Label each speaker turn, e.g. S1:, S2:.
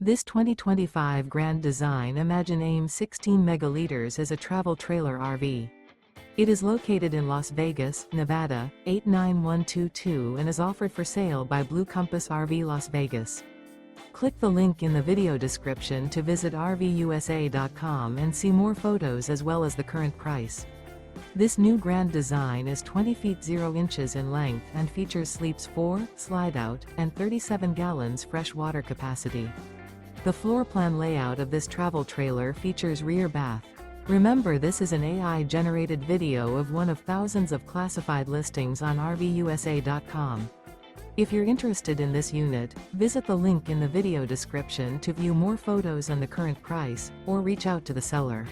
S1: This 2025 Grand Design Imagine AIM 16 megaliters is a travel trailer RV. It is located in Las Vegas, Nevada, 89122 and is offered for sale by Blue Compass RV Las Vegas. Click the link in the video description to visit RVUSA.com and see more photos as well as the current price. This new Grand Design is 20 feet 0 inches in length and features sleeps 4, slide-out, and 37 gallons fresh water capacity. The floor plan layout of this travel trailer features rear bath. Remember, this is an AI-generated video of one of thousands of classified listings on RVUSA.com. If you're interested in this unit, visit the link in the video description to view more photos and the current price, or reach out to the seller.